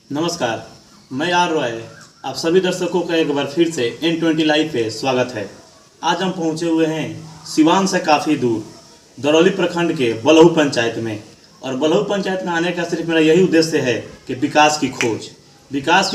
नमस्कार, मैं आर रॉय। आप सभी दर्शकों का एक बार फिर से N20 लाइव पे स्वागत है। आज हम पहुंचे हुए हैं सिवान से काफ़ी दूर दरौली प्रखंड के बलहू पंचायत में। और बलहू पंचायत में आने का सिर्फ मेरा यही उद्देश्य है कि विकास की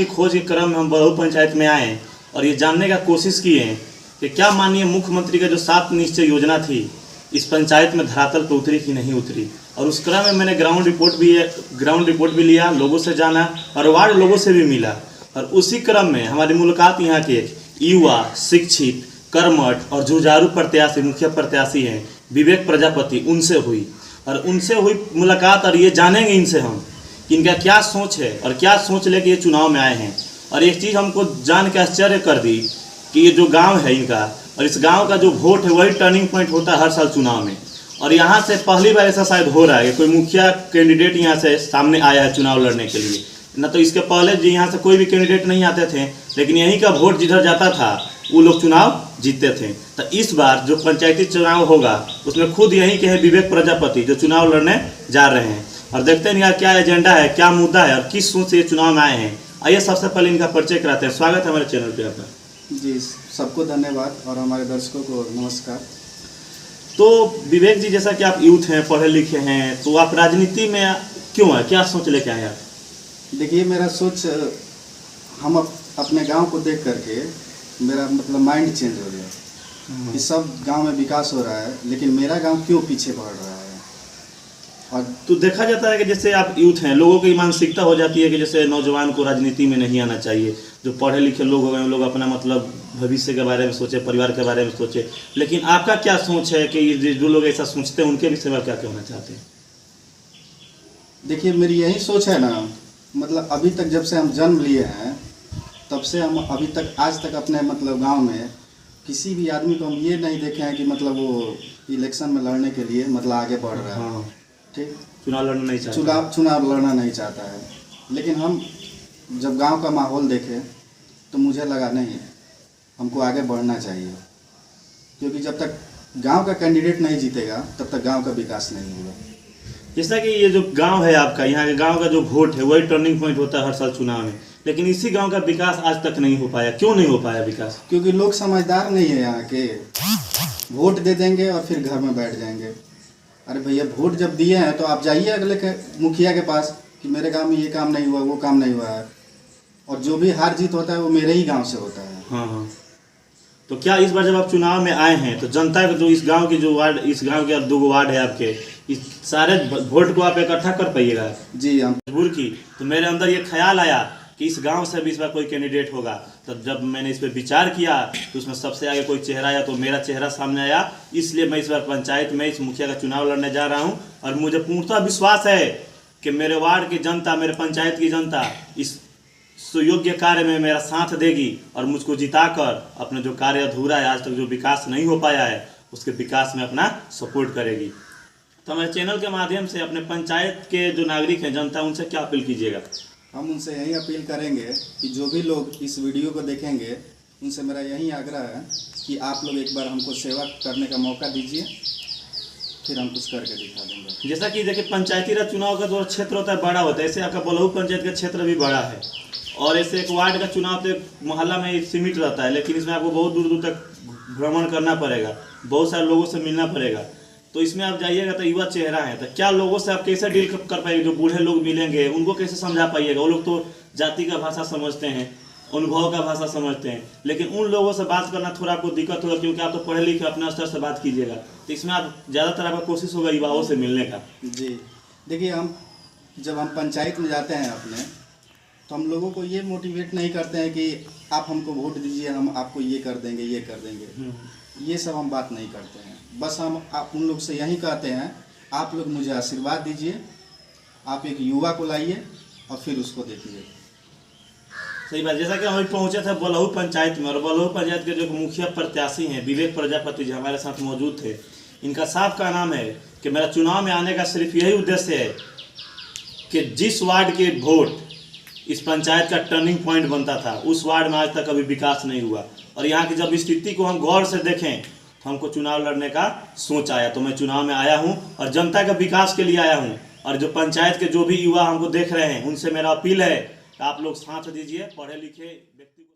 खोज के क्रम में हम बलहू पंचायत में आए और ये जानने का कोशिश किए कि क्या माननीय मुख्यमंत्री का जो 7 निश्चय योजना थी इस पंचायत में धरातल पर उतरी कि नहीं उतरी। और उस क्रम में मैंने ग्राउंड रिपोर्ट भी लिया, लोगों से जाना और वार्ड लोगों से भी मिला। और उसी क्रम में हमारी मुलाकात यहाँ के युवा, शिक्षित, कर्मठ और जुझारू प्रत्याशी, मुखिया प्रत्याशी हैं विवेक प्रजापति, उनसे हुई। और उनसे हुई मुलाकात और ये जानेंगे इनसे हम कि इनका क्या सोच है और क्या सोच लेके ये चुनाव में आए हैं। और एक चीज़ हमको जान के आश्चर्य कर दी कि ये जो गाँव है इनका और इस गांव का जो वोट है वही टर्निंग पॉइंट होता है हर साल चुनाव में। और यहाँ से पहली बार ऐसा शायद हो रहा है कि कोई मुखिया कैंडिडेट यहाँ से सामने आया है चुनाव लड़ने के लिए। न तो इसके पहले जी यहाँ से कोई भी कैंडिडेट नहीं आते थे, लेकिन यहीं का वोट जिधर जाता था वो लोग चुनाव जीतते थे। तो इस बार जो पंचायती चुनाव होगा उसमें खुद यहीं के है विवेक प्रजापति जो चुनाव लड़ने जा रहे हैं। और देखते हैं इनका क्या एजेंडा है, क्या मुद्दा है और किस सोच से ये चुनाव में आए हैं। आइए सबसे पहले इनका परिचय कराते हैं। स्वागत है हमारे चैनल पर आपका। जी, सबको धन्यवाद और हमारे दर्शकों को नमस्कार। तो विवेक जी, जैसा कि आप यूथ हैं, पढ़े लिखे हैं, तो आप राजनीति में क्यों है, क्या सोच लेके आए आप? देखिए, मेरा सोच हम अपने गांव को देख करके मेरा मतलब माइंड चेंज हो गया कि सब गांव में विकास हो रहा है, लेकिन मेरा गांव क्यों पीछे बढ़ रहा है। और तो देखा जाता है कि जैसे आप यूथ हैं, लोगों की मानसिकता हो जाती है कि जैसे नौजवान को राजनीति में नहीं आना चाहिए। जो पढ़े लिखे लोग हो गए लोग अपना मतलब भविष्य के बारे में सोचे, परिवार के बारे में सोचे। लेकिन आपका क्या सोच है कि जो लोग ऐसा सोचते हैं उनके विषय में क्या कहना चाहते हैं? देखिए, मेरी यही सोच है ना, मतलब अभी तक जब से हम जन्म लिए हैं तब से हम अभी तक आज तक अपने मतलब गांव में किसी भी आदमी को हम ये नहीं देखे हैं कि मतलब वो इलेक्शन में लड़ने के लिए मतलब आगे बढ़ रहा है। हाँ, ठीक, चुनाव लड़ना नहीं चाहता, चुनाव लड़ना नहीं चाहता है। लेकिन हम जब गांव का माहौल देखे तो मुझे लगा नहीं, हमको आगे बढ़ना चाहिए, क्योंकि जब तक गांव का कैंडिडेट नहीं जीतेगा तब तक गांव का विकास नहीं होगा। जैसा कि ये जो गांव है आपका, यहाँ के गांव का जो वोट है वही टर्निंग पॉइंट होता है हर साल चुनाव में, लेकिन इसी गांव का विकास आज तक नहीं हो पाया। क्यों नहीं हो पाया विकास? क्योंकि लोग समझदार नहीं है यहाँ के, वोट दे देंगे और फिर घर में बैठ जाएंगे। अरे भैया, वोट जब दिए हैं तो आप जाइए अगले के मुखिया के पास कि मेरे गांव में ये काम नहीं हुआ, वो काम नहीं हुआ है। और जो भी हार जीत होता है वो मेरे ही गांव से होता है। हाँ। तो क्या इस बार जब आप चुनाव में आए हैं तो जनता को जो इस गांव की जो वार्ड, इस गांव के 2 वार्ड है आपके, इस सारे वोट को आप इकट्ठा कर पाइएगा? जी, हम मजबूर की तो मेरे अंदर ये ख्याल आया कि इस गांव से भी इस बार कोई कैंडिडेट होगा। तब जब मैंने इस पर विचार किया तो उसमें सबसे आगे कोई चेहरा आया तो मेरा चेहरा सामने आया। इसलिए मैं इस बार पंचायत में इस मुखिया का चुनाव लड़ने जा रहा हूँ। और मुझे पूर्णतः विश्वास है कि मेरे वार्ड की जनता, मेरे पंचायत की जनता इस सुयोग्य कार्य में मेरा साथ देगी और मुझको जिताकर अपने जो कार्य अधूरा है, आज तक जो विकास नहीं हो पाया है, उसके विकास में अपना सपोर्ट करेगी। तो हमारे चैनल के माध्यम से अपने पंचायत के जो नागरिक हैं, जनता, उनसे क्या अपील कीजिएगा? हम उनसे यही अपील करेंगे कि जो भी लोग इस वीडियो को देखेंगे उनसे मेरा यही आग्रह है कि आप लोग एक बार हमको सेवा करने का मौका दीजिए, फिर हम कुछ करके दिखा देंगे। जैसा कि देखिए, पंचायती राज चुनाव का जो क्षेत्र होता है बड़ा होता है, ऐसे आपका बलहू पंचायत का क्षेत्र भी बड़ा है। और ऐसे एक वार्ड का चुनाव तो मोहल्ला में सीमित रहता है, लेकिन इसमें आपको बहुत दूर दूर तक भ्रमण करना पड़ेगा, बहुत सारे लोगों से मिलना पड़ेगा। तो इसमें आप जाइएगा तो युवा चेहरा है, तो क्या लोगों से आप कैसे डील कर पाएंगे? जो बूढ़े लोग मिलेंगे उनको कैसे समझा पाइएगा? वो लोग तो जाति का भाषा समझते हैं, अनुभव का भाषा समझते हैं, लेकिन उन लोगों से बात करना थोड़ा आपको दिक्कत होगा, क्योंकि आप तो पढ़े लिखे अपने स्तर से बात कीजिएगा। तो इसमें आप ज़्यादातर आपका कोशिश होगा युवाओं से मिलने का। जी, देखिए, जब हम पंचायत में जाते हैं अपने, तो हम लोगों को ये मोटिवेट नहीं करते हैं कि आप हमको वोट दीजिए, हम आपको ये कर देंगे, ये कर देंगे। ये सब हम बात नहीं करते हैं। बस हम आप उन लोग से यही कहते हैं, आप लोग मुझे आशीर्वाद दीजिए, आप एक युवा को लाइए और फिर उसको देखिए। सही बात। जैसा कि हम पहुंचे थे बलहू पंचायत में, और बलहू पंचायत के जो मुखिया प्रत्याशी हैं विवेक प्रजापति जी हमारे साथ मौजूद थे। इनका साफ का नाम है कि मेरा चुनाव में आने का सिर्फ यही उद्देश्य है कि जिस वार्ड के वोट इस पंचायत का टर्निंग पॉइंट बनता था, उस वार्ड में आज तक कभी विकास नहीं हुआ। और यहाँ की जब स्थिति को हम गौर से देखें तो हमको चुनाव लड़ने का सोच आया। तो मैं चुनाव में आया हूँ और जनता के विकास के लिए आया हूँ। और जो पंचायत के जो भी युवा हमको देख रहे हैं, उनसे मेरा अपील है तो आप लोग साथ दीजिए, पढ़े लिखे व्यक्ति